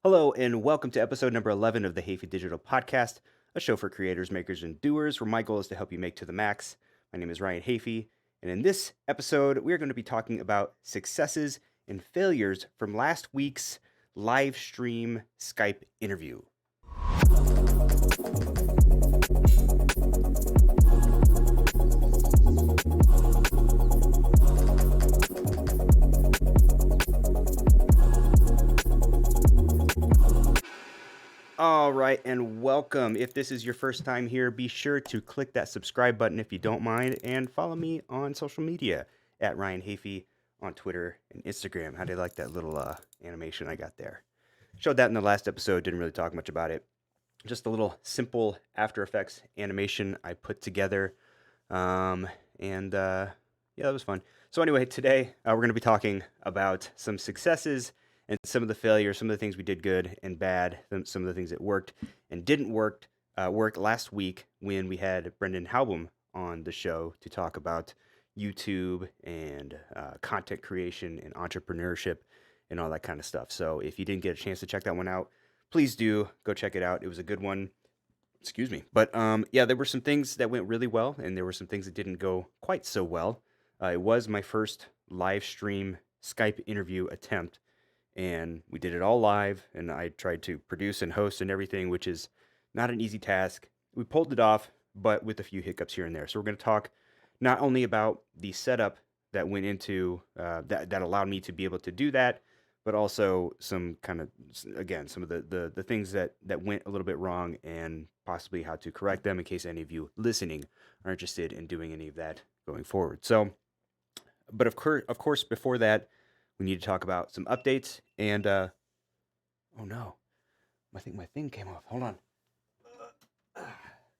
Hello, and welcome to episode number 11 of the Hafey Digital Podcast, a show for creators, makers, and doers, where my goal is to help you make to the max. My name is Ryan Hafey, and in this episode, we're going to be talking about successes and failures from last week's live stream Skype interview. All right, and welcome. If this is your first time here, be sure to click that subscribe button if you don't mind, and follow me on social media at Ryan Hafey on Twitter and Instagram. How do you like that little animation I got there? Showed that in the last episode, didn't really talk much about it. Just a little simple After Effects animation I put together, yeah, that was fun. So anyway, today we're going to be talking about some successes and some of the failures, some of the things we did good and bad, some of the things that worked and didn't work last week when we had Brendan Halbum on the show to talk about YouTube and content creation and entrepreneurship and all that kind of stuff. So if you didn't get a chance to check that one out, please do go check it out. It was a good one. Excuse me. But yeah, there were some things that went really well, and there were some things that didn't go quite so well. It was my first live stream Skype interview attempt, and we did it all live, and I tried to produce and host and everything, which is not an easy task. We pulled it off, but with a few hiccups here and there. So we're going to talk not only about the setup that went into that allowed me to be able to do that, but also some kind of, again, some of the things that went a little bit wrong and possibly how to correct them in case any of you listening are interested in doing any of that going forward. So, but of course, before that, we need to talk about some updates and, oh no, I think my thing came off. Hold on.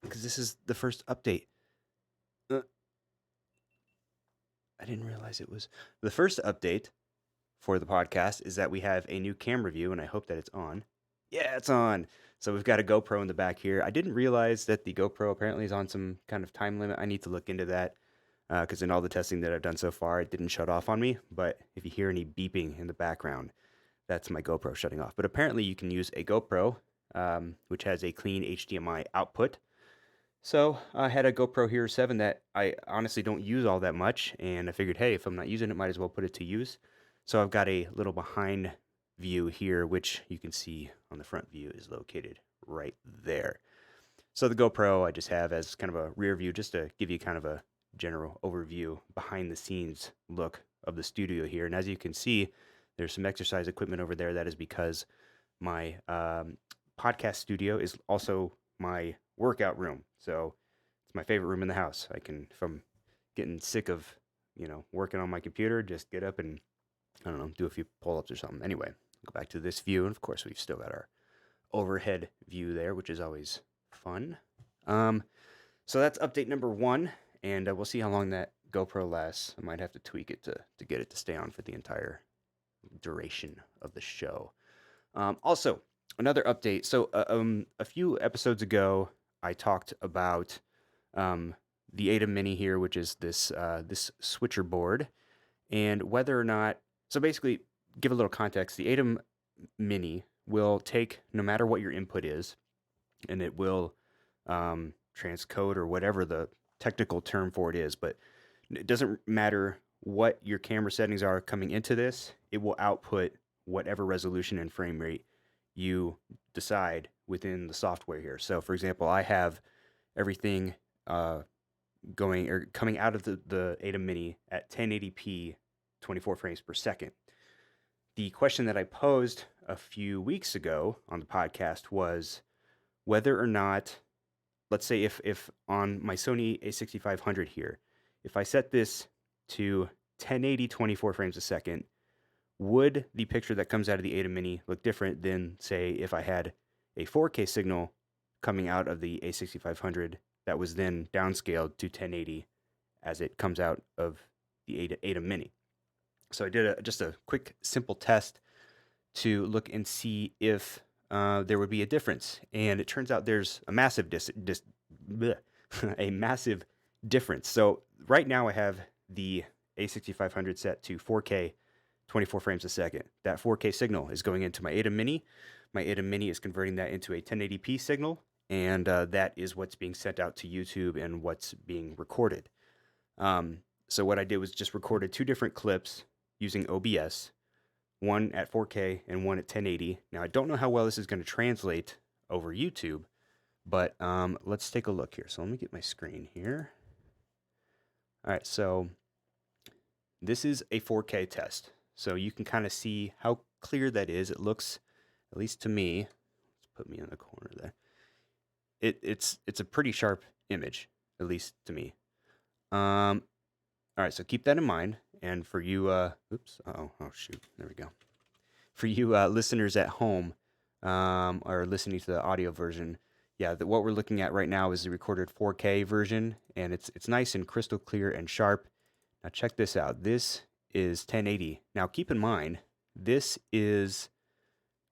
Because this is the first update. I didn't realize it was the first update for the podcast is that we have a new camera view, and I hope that it's on. Yeah, it's on. So we've got a GoPro in the back here. I didn't realize that the GoPro apparently is on some kind of time limit. I need to look into that because in all the testing that I've done so far, it didn't shut off on me. But if you hear any beeping in the background, that's my GoPro shutting off. But apparently you can use a GoPro, which has a clean HDMI output. So I had a GoPro Hero 7 that I honestly don't use all that much, and I figured, hey, if I'm not using it, might as well put it to use. So I've got a little behind view here, which you can see on the front view is located right there. So the GoPro I just have as kind of a rear view, just to give you kind of a general overview, behind the scenes look of the studio here. And as you can see, there's some exercise equipment over there. That is because my podcast studio is also my workout room. So it's my favorite room in the house. I can, if I'm getting sick of, working on my computer, just get up and, I don't know, do a few pull-ups or something. Anyway, go back to this view. And of course, we've still got our overhead view there, which is always fun. So that's update number 1. And we'll see how long that GoPro lasts. I might have to tweak it to get it to stay on for the entire duration of the show. Also, another update. So a few episodes ago, I talked about the ATEM Mini here, which is this switcher board, and whether or not. So basically, give a little context. The ATEM Mini will take no matter what your input is, and it will transcode or whatever the technical term for it is, but it doesn't matter what your camera settings are coming into this. It will output whatever resolution and frame rate you decide within the software here. So for example, I have everything coming out of the ATEM Mini at 1080p 24 frames per second. The question that I posed a few weeks ago on the podcast was whether or not, let's say if on my Sony a6500 here, if I set this to 1080 24 frames a second, would the picture that comes out of the ATEM Mini look different than, say, if I had a 4K signal coming out of the A6500 that was then downscaled to 1080 as it comes out of the ATEM Mini? So I did just a quick, simple test to look and see if there would be a difference. And it turns out there's a massive a massive difference. So right now I have the A6500 set to 4K 24 frames a second. That 4K signal is going into my ATEM Mini, my ATEM Mini is converting that into a 1080p signal, and that is what's being sent out to YouTube and what's being recorded. So what I did was just recorded two different clips using OBS, one at 4K and one at 1080. Now, I don't know how well this is going to translate over YouTube, but let's take a look here. So let me get my screen here. All right, so this is a 4K test. So you can kind of see how clear that is. It looks, at least to me, let's put me in the corner there. It's a pretty sharp image, at least to me. All right, so keep that in mind. And for you, oops, oh shoot, there we go. For you listeners at home, or listening to the audio version, yeah, what we're looking at right now is the recorded 4K version, and it's nice and crystal clear and sharp. Now check this out. This is 1080. Now keep in mind, this is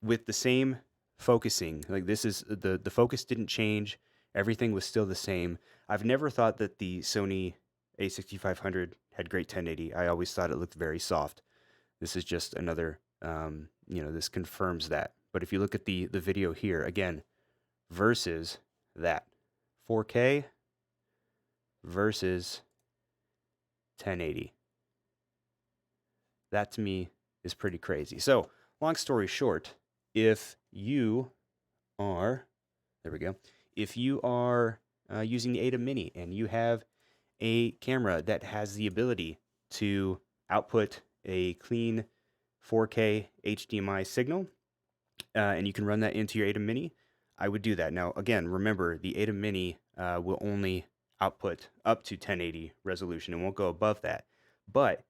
with the same focusing. Like this is the focus didn't change. Everything was still the same. I've never thought that the Sony A6500 had great 1080. I always thought it looked very soft. This is just another, this confirms that. But if you look at the video here, again, versus that, 4K versus 1080. That to me is pretty crazy. So, long story short, if you are, there we go, if you are using the ATEM Mini and you have a camera that has the ability to output a clean 4K HDMI signal, and you can run that into your ATEM Mini, I would do that. Now, again, remember, the ATEM Mini will only output up to 1080 resolution and won't go above that. But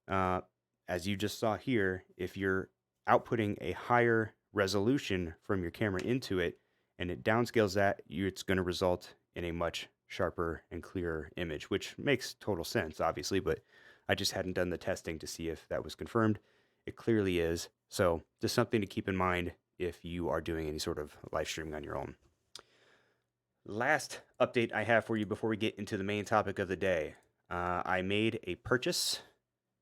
as you just saw here, if you're outputting a higher resolution from your camera into it and it downscales that, it's going to result in a much sharper and clearer image, which makes total sense, obviously, but I just hadn't done the testing to see if that was confirmed. It clearly is. So just something to keep in mind if you are doing any sort of live streaming on your own. Last update I have for you before we get into the main topic of the day. I made a purchase,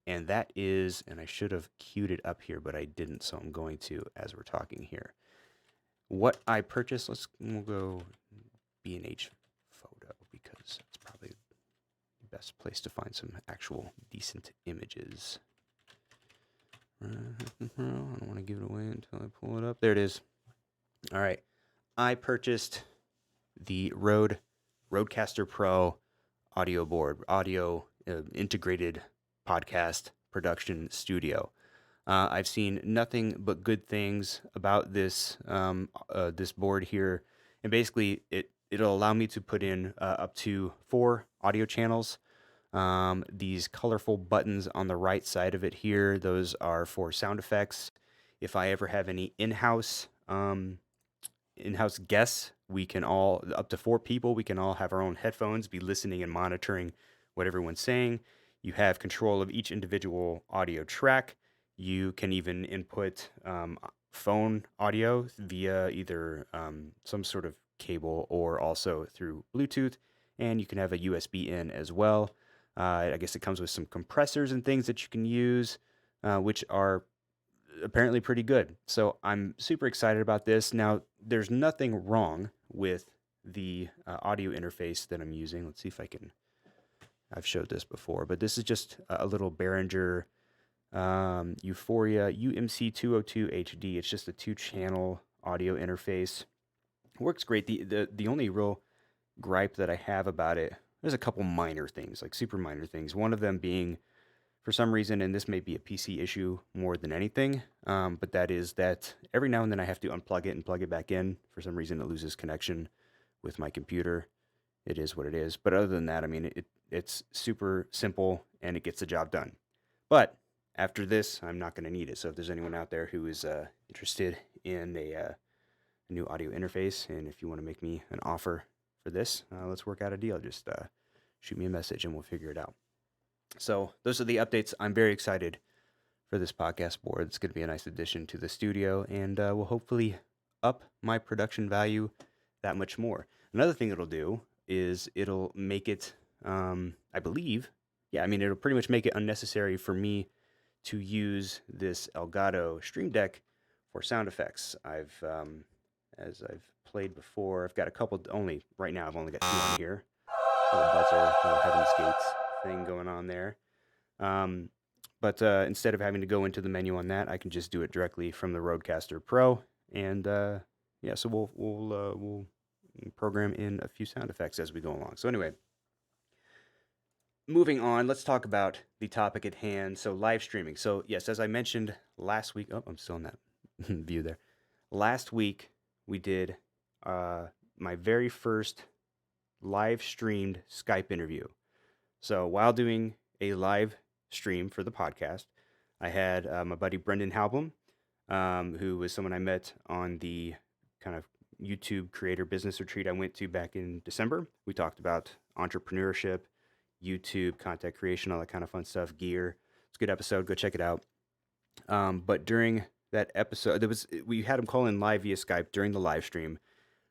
and that is, and I should have queued it up here, but I didn't, so I'm going to as we're talking here. What I purchased, we'll go B&H photo because it's probably the best place to find some actual decent images. I don't want to give it away until I pull it up. There it is. All right. I purchased the Rodecaster Pro audio board, integrated podcast production studio. I've seen nothing but good things about this this board here, and basically it'll allow me to put in up to 4 audio channels. These colorful buttons on the right side of it here, those are for sound effects. If I ever have any in-house guests, we can all, up to 4 people, we can all have our own headphones, be listening and monitoring what everyone's saying. You have control of each individual audio track. You can even input phone audio via either some sort of cable or also through Bluetooth, and you can have a USB in as well. I guess it comes with some compressors and things that you can use, which are apparently pretty good. So I'm super excited about this. Now, there's nothing wrong with the audio interface that I'm using. Let's see if I can, I've showed this before, but this is just a little Behringer Euphoria UMC 202 HD. It's just a 2-channel audio interface. Works great. The only real gripe that I have about it, there's a couple minor things, like super minor things. One of them being, for some reason, and this may be a PC issue more than anything, but that is that every now and then I have to unplug it and plug it back in. For some reason, it loses connection with my computer. It is what it is. But other than that, I mean, it's super simple and it gets the job done. But after this, I'm not going to need it. So if there's anyone out there who is interested in a new audio interface, and if you want to make me an offer for this, let's work out a deal. Just shoot me a message and we'll figure it out. So those are the updates. I'm very excited for this podcast board. It's going to be a nice addition to the studio, and will hopefully up my production value that much more. Another thing it'll do is it'll make it, I believe, it'll pretty much make it unnecessary for me to use this Elgato Stream Deck for sound effects. As I've played before, I've got a couple only right now. I've only got two on here. Little buzzer, little Heaven's Gates thing going on there. But instead of having to go into the menu on that, I can just do it directly from the Rodecaster Pro. And yeah, so we'll program in a few sound effects as we go along. So anyway, moving on, let's talk about the topic at hand. So live streaming. So yes, as I mentioned last week, I'm still in that view there. Last week we did my very first live streamed Skype interview. So while doing a live stream for the podcast, I had my buddy Brendan Halbum, who was someone I met on the kind of YouTube creator business retreat I went to back in December. We talked about entrepreneurship, YouTube, content creation, all that kind of fun stuff, gear. It's a good episode. Go check it out. But during that episode, we had him call in live via Skype during the live stream.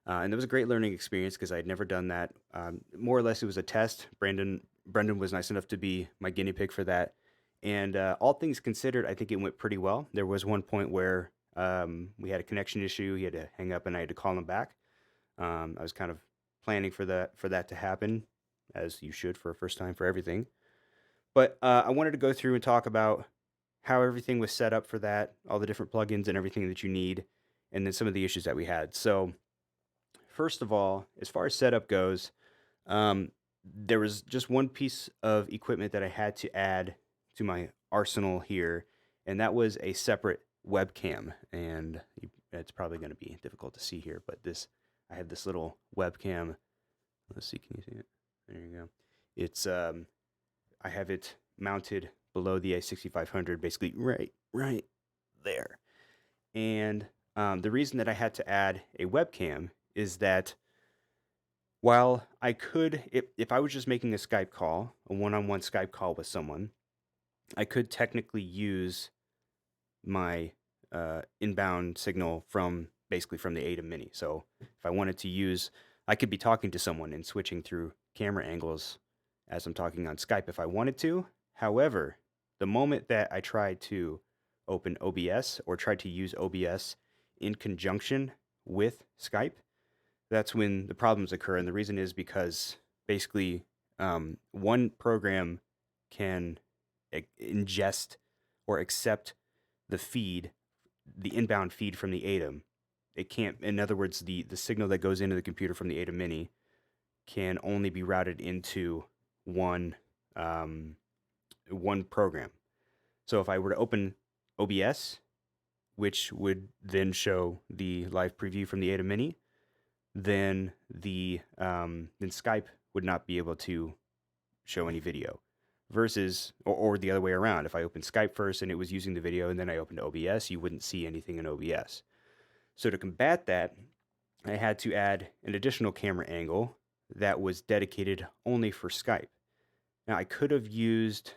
And it was a great learning experience because I had never done that. More or less, it was a test. Brendan was nice enough to be my guinea pig for that. And all things considered, I think it went pretty well. There was one point where we had a connection issue. He had to hang up, and I had to call him back. I was kind of planning for that to happen, as you should for a first time for everything. But I wanted to go through and talk about how everything was set up for that, all the different plugins and everything that you need, and then some of the issues that we had. So first of all, as far as setup goes, there was just one piece of equipment that I had to add to my arsenal here, and that was a separate webcam. And it's probably going to be difficult to see here, but I have this little webcam. Let's see, can you see it? There you go. It's I have it mounted below the A6500, basically right there. And the reason that I had to add a webcam is that while I could, if I was just making a Skype call, a one-on-one Skype call with someone, I could technically use my inbound signal basically from the ATEM Mini. So if I wanted to use, I could be talking to someone and switching through camera angles as I'm talking on Skype if I wanted to. However, the moment that I tried to open OBS or tried to use OBS in conjunction with Skype, that's when the problems occur. And the reason is because basically one program can ingest or accept the inbound feed from the ATEM. It can't, in other words, the signal that goes into the computer from the ATEM Mini can only be routed into one program. So if I were to open OBS, which would then show the live preview from the ATEM Mini, then then Skype would not be able to show any video. Versus, or the other way around, if I opened Skype first and it was using the video and then I opened OBS, you wouldn't see anything in OBS. So to combat that, I had to add an additional camera angle that was dedicated only for Skype. Now I could have used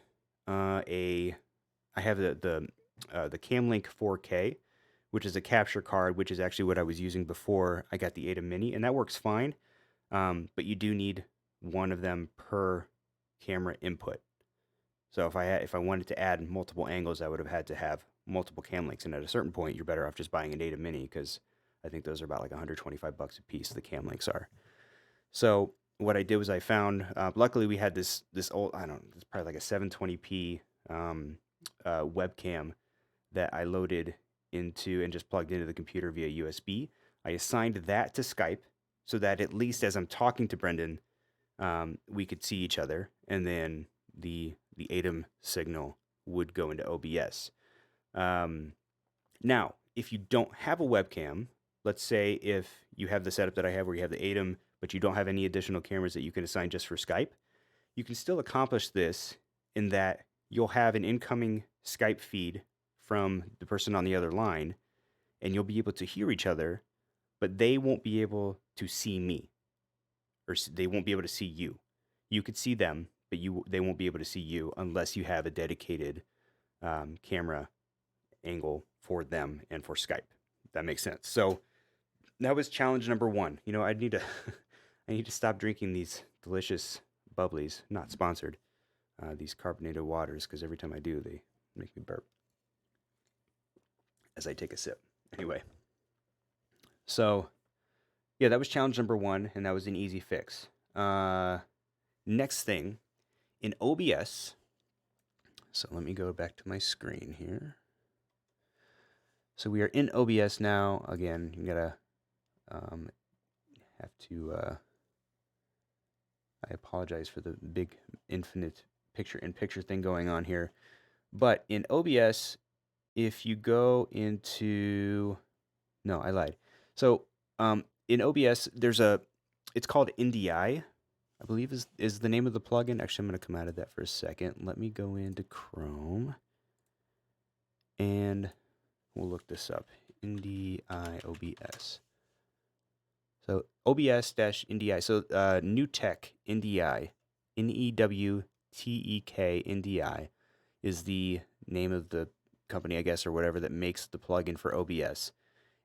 I have the Camlink 4K, which is a capture card, which is actually what I was using before I got the ATEM Mini, and that works fine. But you do need one of them per camera input. So if I wanted to add multiple angles, I would have had to have multiple cam links, and at a certain point, you're better off just buying an ATEM Mini because I think those are about like $125 a piece. The cam links are. So what I did was I found. Luckily, we had this old. It's probably like a 720p webcam that I loaded into and just plugged into the computer via USB. I assigned that to Skype so that at least as I'm talking to Brendan, we could see each other, and then the ATEM signal would go into OBS. Now, if you don't have a webcam, let's say if you have the setup that I have where you have the ATEM, but you don't have any additional cameras that you can assign just for Skype, you can still accomplish this in that you'll have an incoming Skype feed from the person on the other line, and you'll be able to hear each other, but they won't be able to see me, or they won't be able to see you. You could see them, but they won't be able to see you unless you have a dedicated camera angle for them and for Skype. That makes sense. So that was challenge number one. I need to I need to stop drinking these delicious bubblies, not sponsored, these carbonated waters, because every time I do, they make me burp as I take a sip. Anyway, so yeah, that was challenge number one, and that was an easy fix. Next thing in OBS. So let me go back to my screen here. So we are in OBS now. Again, you gotta have to. I apologize for the big infinite picture-in-picture thing going on here. But in OBS, if you go into... No, I lied. So in OBS, it's called NDI, I believe is the name of the plugin. Actually, I'm going to come out of that for a second. Let me go into Chrome, and we'll look this up. NDI OBS. So OBS-NDI. So New Tech NDI, NEWTEK NDI is the name of the company, I guess, or whatever, that makes the plugin for OBS.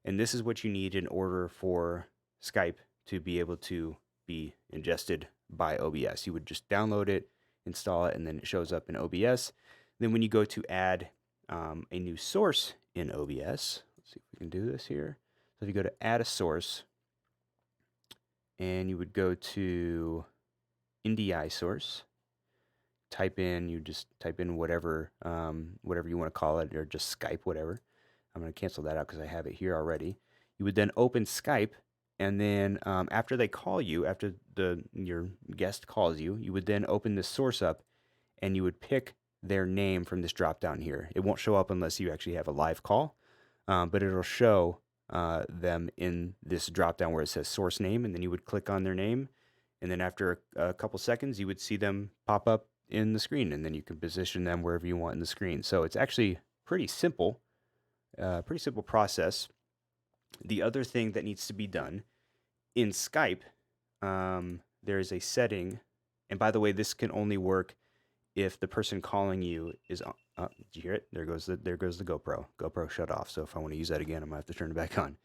And this is what you need in order for Skype to be able to be ingested by OBS. You would just download it, install it, and then it shows up in OBS. Then when you go to add a new source in OBS, let's see if we can do this here. So if you go to add a source, and you would go to NDI source, you just type in whatever you want to call it, or just Skype, whatever. I'm going to cancel that out because I have it here already. You would then open Skype, and then after they call you, after your guest calls you, you would then open this source up, and you would pick their name from this drop down here. It won't show up unless you actually have a live call, but it'll show them in this drop down where it says source name, and then you would click on their name, and then after a couple seconds, you would see them pop up in the screen, and then you can position them wherever you want in the screen. So it's actually pretty simple process. The other thing that needs to be done in Skype, there is a setting, and by the way, this can only work if the person calling you is on. Did you hear it? There goes the GoPro. GoPro shut off. So if I want to use that again, I'm gonna have to turn it back on.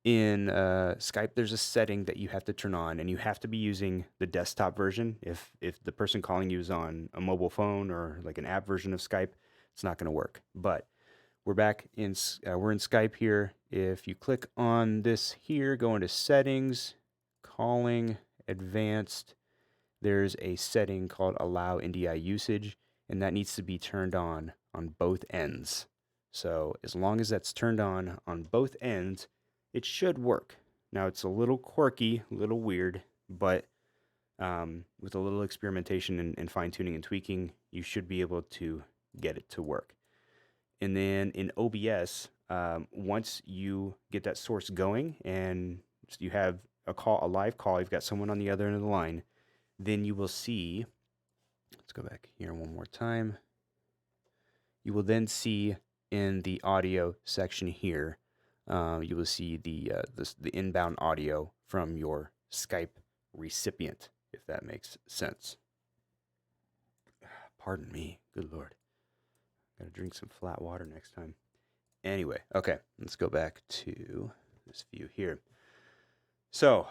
In Skype, there's a setting that you have to turn on, and you have to be using the desktop version. If the person calling you is on a mobile phone or like an app version of Skype, it's not going to work. But we're back in we're in Skype here. If you click on this here, go into settings, calling, advanced, there's a setting called allow NDI usage, and that needs to be turned on both ends. So as long as that's turned on both ends, it should work. Now it's a little quirky, a little weird, but with a little experimentation and fine tuning and tweaking, you should be able to get it to work. And then in OBS, once you get that source going and you have a live call, you've got someone on the other end of the line, then you will see, let's go back here one more time. You will then see in the audio section here, you will see the inbound audio from your Skype recipient, if that makes sense. Pardon me, good Lord. Gotta drink some flat water next time. Anyway, okay, let's go back to this view here. So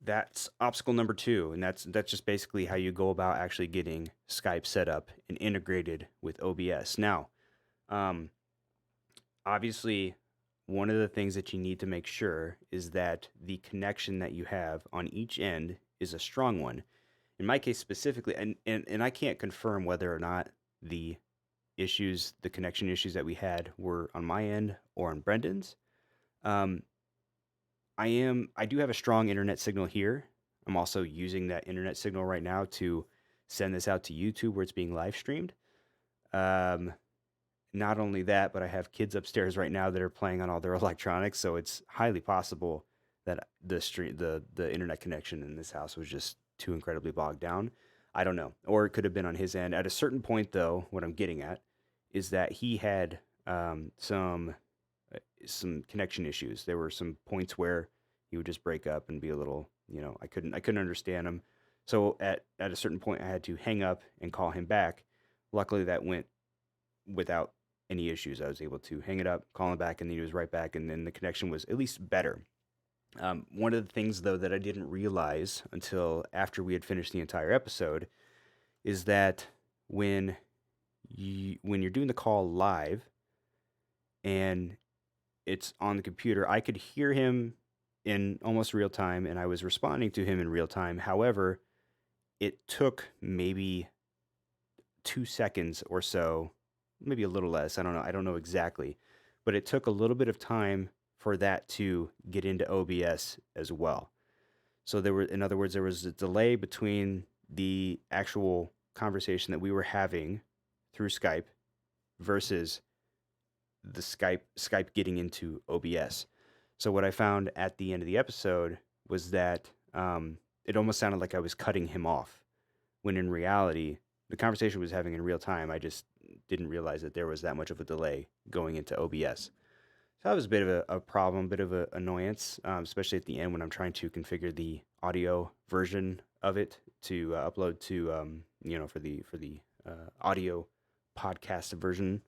that's obstacle number 2, and that's just basically how you go about actually getting Skype set up and integrated with OBS. Now, obviously, one of the things that you need to make sure is that the connection that you have on each end is a strong one. In my case specifically, and I can't confirm whether or not the connection issues that we had were on my end or on Brendan's. I do have a strong internet signal here. I'm also using that internet signal right now to send this out to YouTube where it's being live streamed. Not only that, but I have kids upstairs right now that are playing on all their electronics, so it's highly possible that the internet connection in this house was just too incredibly bogged down. I don't know. Or it could have been on his end. At a certain point, though, what I'm getting at is that he had some connection issues. There were some points where he would just break up and be a little, I couldn't understand him. So at a certain point, I had to hang up and call him back. Luckily, that went without any issues. I was able to hang it up, call him back, and then he was right back, and then the connection was at least better. One of the things, though, that I didn't realize until after we had finished the entire episode is that when you're doing the call live, and it's on the computer. I could hear him in almost real time, and I was responding to him in real time. However, it took maybe 2 seconds or so, maybe a little less. I don't know. I don't know exactly, but it took a little bit of time for that to get into OBS as well. So there were, in other words, there was a delay between the actual conversation that we were having through Skype versus the Skype getting into OBS. So what I found at the end of the episode was that it almost sounded like I was cutting him off, when in reality the conversation was having in real time. I just didn't realize that there was that much of a delay going into OBS. So that was a bit of a problem, bit of an annoyance, especially at the end when I'm trying to configure the audio version of it to upload to, audio podcast version.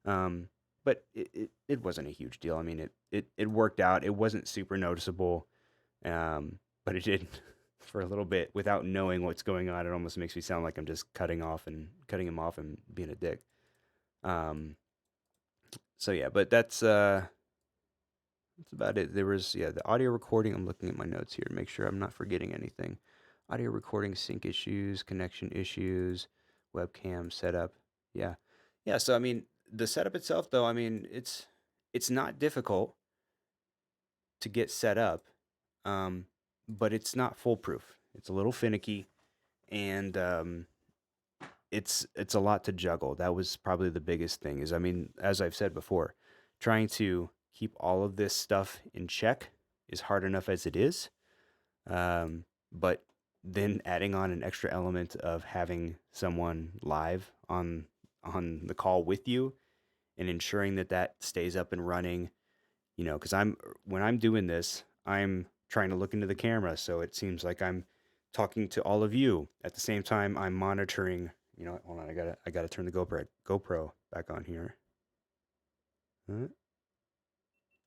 Um, but it wasn't a huge deal. I mean, it worked out. It wasn't super noticeable, but it did for a little bit without knowing what's going on. It almost makes me sound like I'm just cutting him off and being a dick. Um, so yeah, but that's about it. There was, yeah, the audio recording. I'm looking at my notes here to make sure I'm not forgetting anything. Audio recording sync issues, connection issues, webcam setup. Yeah. Yeah, so I mean, the setup itself though, I mean, it's not difficult to get set up. Um, but it's not foolproof. It's a little finicky, and it's a lot to juggle. That was probably the biggest thing. Is, I mean, as I've said before, trying to keep all of this stuff in check is hard enough as it is. But then adding on an extra element of having someone live on the call with you and ensuring that that stays up and running, because when I'm doing this, I'm trying to look into the camera, so it seems like I'm talking to all of you at the same time. I'm monitoring. Hold on, I gotta turn the GoPro back on here. There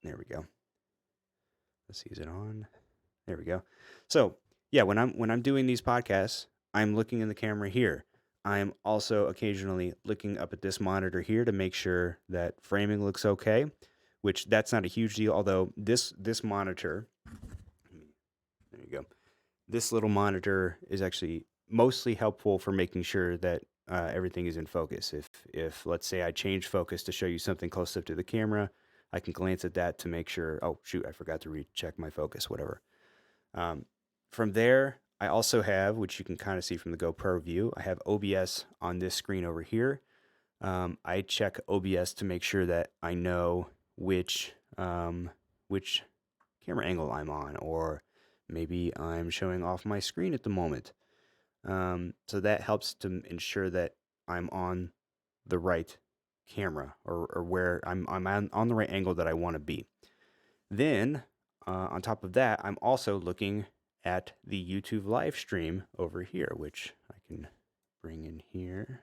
we go. Let's see, is it on? There we go. So yeah, when I'm doing these podcasts, I'm looking in the camera here. I'm also occasionally looking up at this monitor here to make sure that framing looks okay, which that's not a huge deal. Although this monitor, there you go. This little monitor is actually mostly helpful for making sure that everything is in focus. If let's say I change focus to show you something close up to the camera, I can glance at that to make sure. Oh shoot, I forgot to recheck my focus. Whatever. Um, from there, I also have, which you can kind of see from the GoPro view, I have OBS on this screen over here. I check OBS to make sure that I know which camera angle I'm on, or maybe I'm showing off my screen at the moment. So that helps to ensure that I'm on the right camera, or where I'm on the right angle that I want to be. Then, on top of that, I'm also looking at the YouTube live stream over here, which I can bring in here.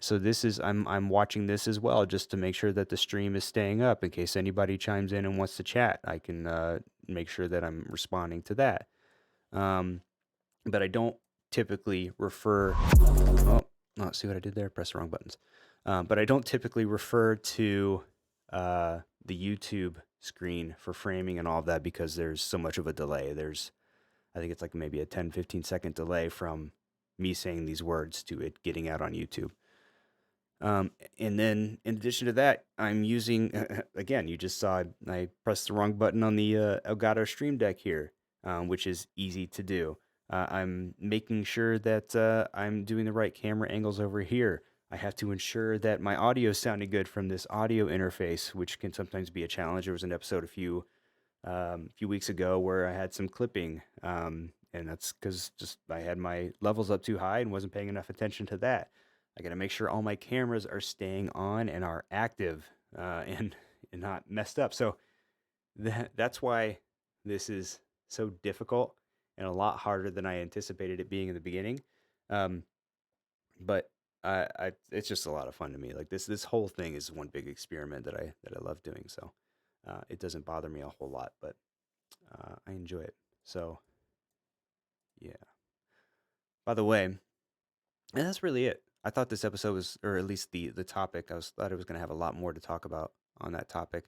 So this is I'm watching this as well, just to make sure that the stream is staying up in case anybody chimes in and wants to chat. I can make sure that I'm responding to that. But I don't typically refer. See what I did there? Press the wrong buttons. But I don't typically refer to the YouTube screen for framing and all of that, because there's so much of a delay. I think it's like maybe a 10-15 second delay from me saying these words to it getting out on YouTube. And then in addition to that, I'm using, again, you just saw I pressed the wrong button on the Elgato Stream Deck here, which is easy to do. I'm making sure that I'm doing the right camera angles over here. I have to ensure that my audio is sounding good from this audio interface, which can sometimes be a challenge. There was an episode a few weeks ago where I had some clipping, and that's because just I had my levels up too high and wasn't paying enough attention to that. I got to make sure all my cameras are staying on and are active, and not messed up. So that's why this is so difficult and a lot harder than I anticipated it being in the beginning. Um, but it's just a lot of fun to me. Like this whole thing is one big experiment that I love doing. So it doesn't bother me a whole lot, but I enjoy it. So yeah. By the way, and that's really it. I thought this episode was, or at least the topic, thought it was going to have a lot more to talk about on that topic.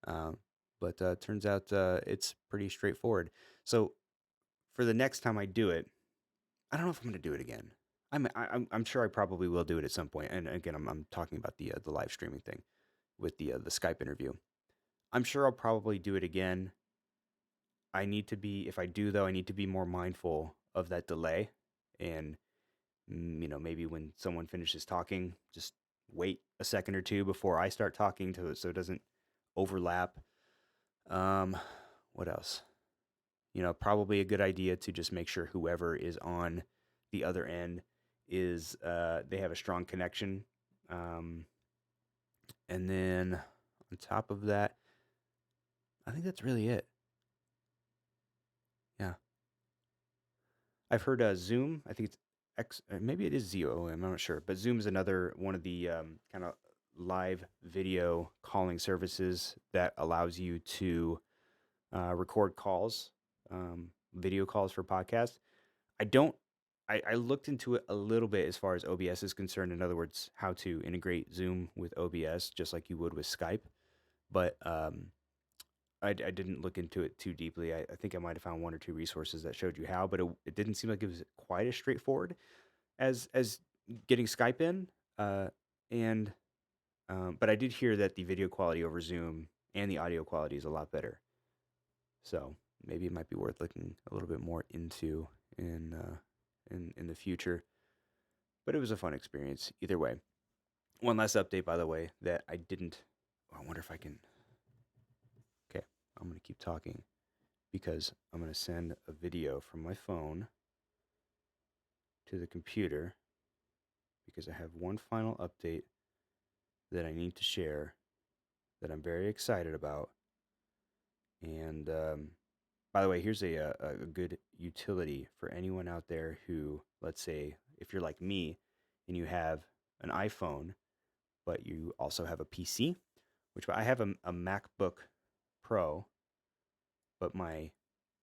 Um, but turns out it's pretty straightforward. So for the next time I do it, I don't know if I'm going to do it again. I'm sure I probably will do it at some point. And again, I'm talking about the live streaming thing with the Skype interview. I'm sure I'll probably do it again. I need to be, if I do though, I need to be more mindful of that delay, and maybe when someone finishes talking, just wait a second or two before I start talking to it so it doesn't overlap. Um, what else? Probably a good idea to just make sure whoever is on the other end is they have a strong connection. Um, and then on top of that, I think that's really it. Yeah. I've heard Zoom. I think it's maybe it is ZOM. I'm not sure, but Zoom is another one of the kind of live video calling services that allows you to record calls, video calls for podcasts. I don't. I looked into it a little bit as far as OBS is concerned. In other words, how to integrate Zoom with OBS, just like you would with Skype. But I didn't look into it too deeply. I think I might have found one or two resources that showed you how, but it didn't seem like it was quite as straightforward as getting Skype in. And but I did hear that the video quality over Zoom and the audio quality is a lot better. So maybe it might be worth looking a little bit more into in the future. But it was a fun experience either way. One last update, by the way, that I didn't. Oh, I wonder if I can. Okay, I'm gonna keep talking because I'm gonna send a video from my phone to the computer because I have one final update that I need to share that I'm very excited about. And by the way, here's a good utility for anyone out there who, let's say, if you're like me and you have an iPhone, but you also have a PC, which I have a MacBook Pro, but my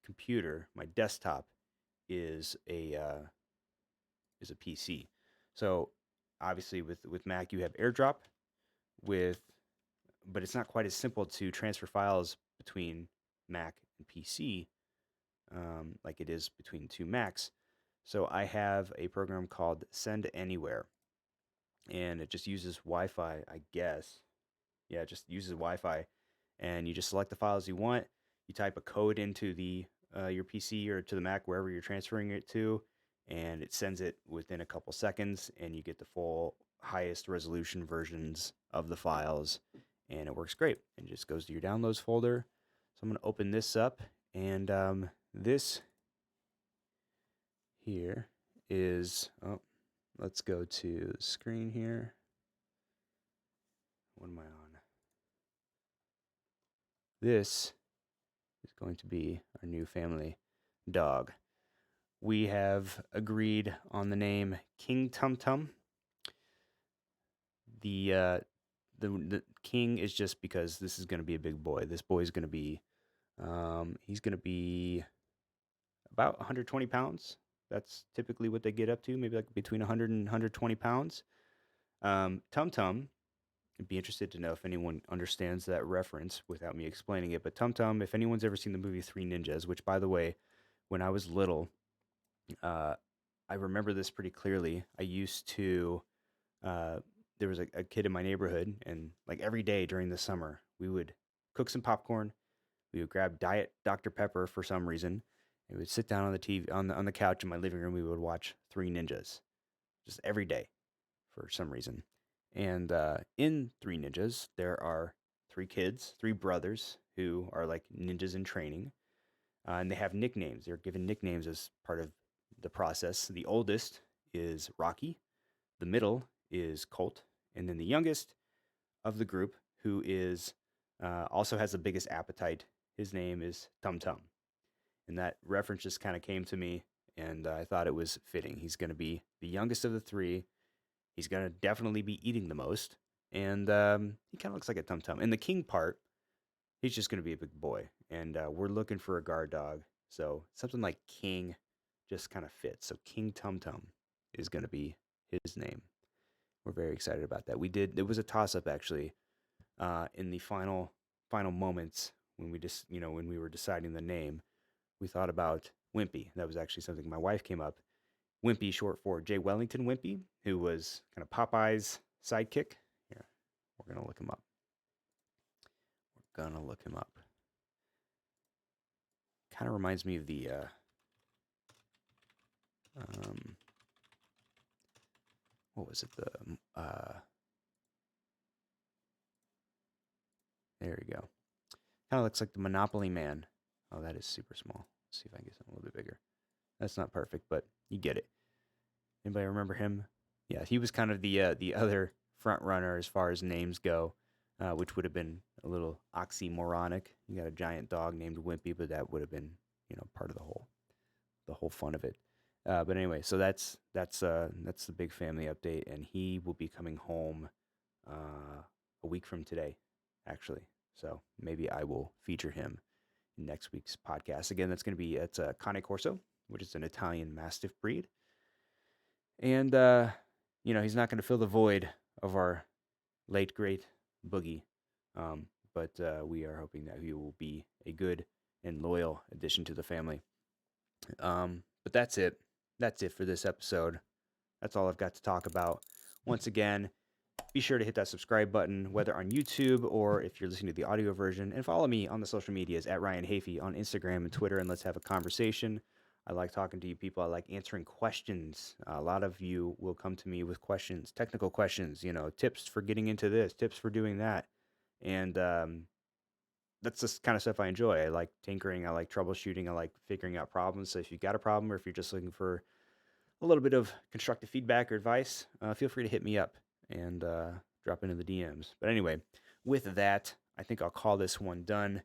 computer, my desktop, is a PC. So obviously with Mac you have AirDrop, with but it's not quite as simple to transfer files between Mac and PC like it is between two Macs. So I have a program called Send Anywhere, and it just uses Wi-Fi, I guess. Yeah, it just uses Wi-Fi, and you just select the files you want. You type a code into the your PC or to the Mac wherever you're transferring it to, and it sends it within a couple seconds, and you get the full highest resolution versions of the files, and it works great. And it just goes to your downloads folder. So I'm gonna open this up, and this here is let's go to the screen here. What am I on? This is going to be our new family dog. We have agreed on the name King Tum Tum. The King is just because this is going to be a big boy. This boy is going to be he's going to be about 120 pounds. That's typically what they get up to, maybe like between 100 and 120 pounds. Tum Tum, I'd be interested to know if anyone understands that reference without me explaining it. But Tum Tum, if anyone's ever seen the movie Three Ninjas, which by the way, when I was little, uh, I remember this pretty clearly. I used to, there was a kid in my neighborhood, and like every day during the summer, we would cook some popcorn. We would grab Diet Dr. Pepper for some reason, and we would sit down on the TV on the couch in my living room. We would watch Three Ninjas just every day for some reason. And in Three Ninjas, there are three kids, three brothers who are like ninjas in training, and they have nicknames. They're given nicknames as part of the process. The oldest is Rocky, the middle is Colt, and then the youngest of the group, who is also has the biggest appetite, his name is Tum Tum. And that reference just kind of came to me, and I thought it was fitting. He's going to be the youngest of the three. He's going to definitely be eating the most, and he kind of looks like a Tum Tum. In the King part, he's just going to be a big boy, and we're looking for a guard dog. So something like King just kind of fits. So King Tum Tum is going to be his name. we're very excited about that. It was a toss up actually, in the final moments when we just, when we were deciding the name, we thought about Wimpy. That was actually something my wife came up. Wimpy, short for Jay Wellington Wimpy, who was kind of Popeye's sidekick. Here, we're gonna look him up. Kind of reminds me of the what was it? There we go. Kind of looks like the Monopoly Man. Oh, that is super small. Let's see if I can get something a little bit bigger. That's not perfect, but you get it. Anybody remember him? Yeah, he was kind of the other front runner as far as names go, which would have been a little oxymoronic. You got a giant dog named Wimpy, but that would have been, part of the whole fun of it. But anyway, so that's the big family update, and he will be coming home a week from today, actually. So maybe I will feature him in next week's podcast. Again, it's a Cane Corso, which is an Italian Mastiff breed. And, he's not going to fill the void of our late, great Boogie. But we are hoping that he will be a good and loyal addition to the family. But that's it. That's it for this episode. That's all I've got to talk about. Once again, be sure to hit that subscribe button, whether on YouTube or if you're listening to the audio version. And follow me on the social medias at Ryan Hafey on Instagram and Twitter, and let's have a conversation. I like talking to you people. I like answering questions. A lot of you will come to me with questions, technical questions, tips for getting into this, tips for doing that. And that's the kind of stuff I enjoy. I like tinkering. I like troubleshooting. I like figuring out problems. So if you've got a problem or if you're just looking for a little bit of constructive feedback or advice, feel free to hit me up and drop into the DMs. But anyway, with that, I think I'll call this one done.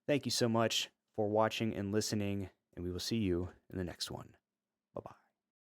Thank you so much for watching and listening, and we will see you in the next one. Bye-bye.